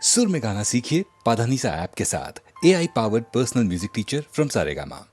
सुर में गाना सीखिए पाधानीसा ऐप के साथ। AI powered personal music teacher from Saregama.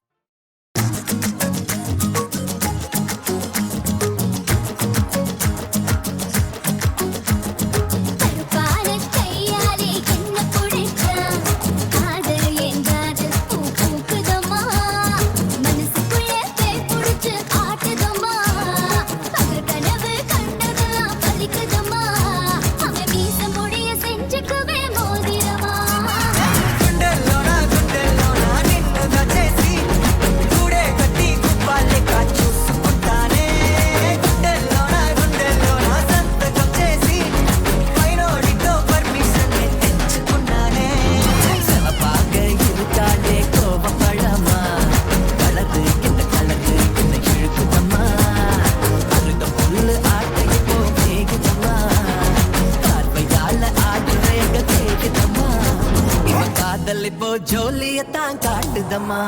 జోలియతా కాటుదమ్మా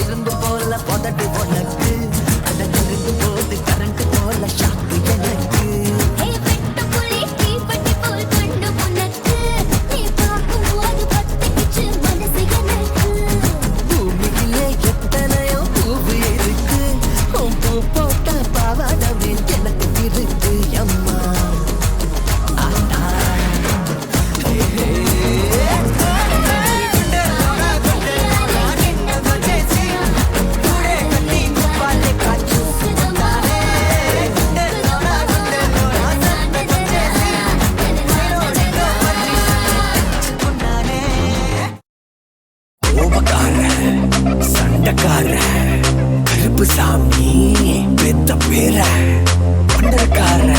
இருந்து போல பதட்டு உனக்கு அட இருந்து போது கரண்ட் போல ஷாக்கு எனக்கு பூமியிலே எத்தனையோ பூவு இருக்கு பூ போட்ட பாவாடமே எனக்கு இருக்கு அம்மா சண்டக்கார கருப்பு சாமி பெத்த பேர வண்டர்கார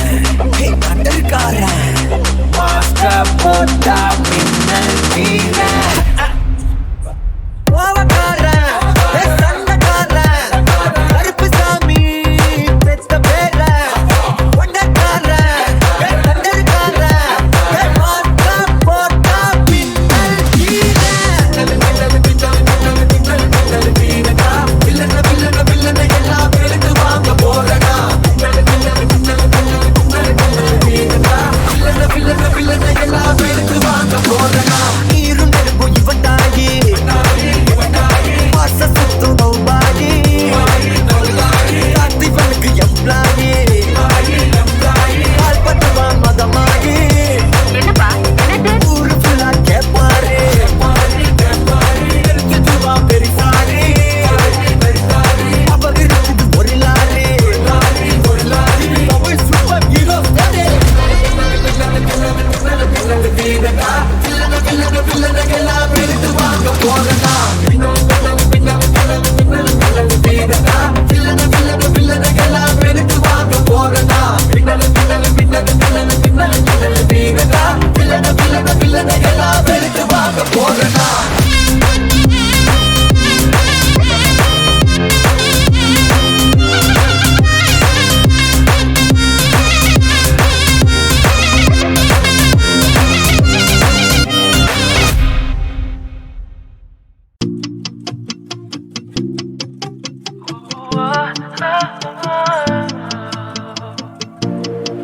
வண்டர்கார மாஸ்டர் போட்டா மின்னல் வீர ஓவக்கார சண்டக்கார கருப்பு சாமி பெத்த பேர வண்டர்கார வண்டர்கார மாஸ்டர் போட்டா மின்னல் வீர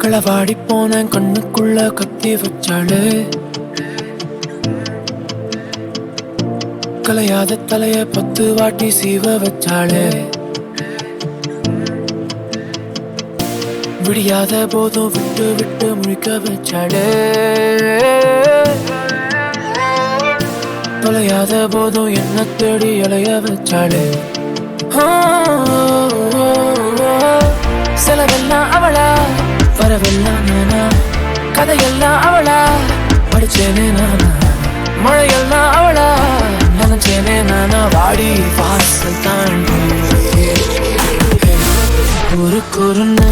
களவாடி போன கண்ணுக்குள்ள கத்தி வச்சாளு கலையாத தலைய 10 வாட்டி சீவ வச்சாளு விடியாத போதும் விட்டு விட்டு முழிக்க வச்சாளு தொலையாத போதும் என்ன தேடி அலைய வச்சாளே. செலவெல்லாம் அவளா, வரவெல்லாம் நானா, கதையெல்லாம் அவளா, படிச்சேனே நானா, மழையெல்லாம் அவளா, நினைச்சேனே நானா, வாடி வாசல் தாண்டி ஒரு குறுன்னு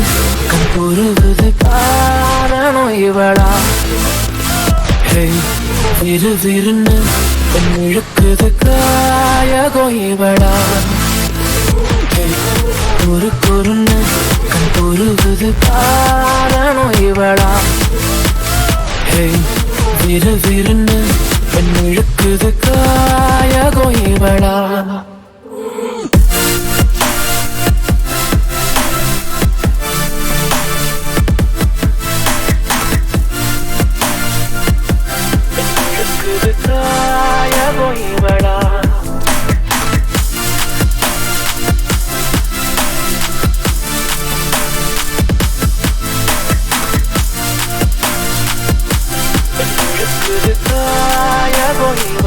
கண் பொறுவது காரணம் இவளா. விரு விருன்னு பெண் இழுக்குது காயகம் இவளா. ஒரு குறுன்னு கண் பொறுவது காரணம் இவளா. விரு விருன்னு பெண் இழுக்குது காயகம் இவளா. Voy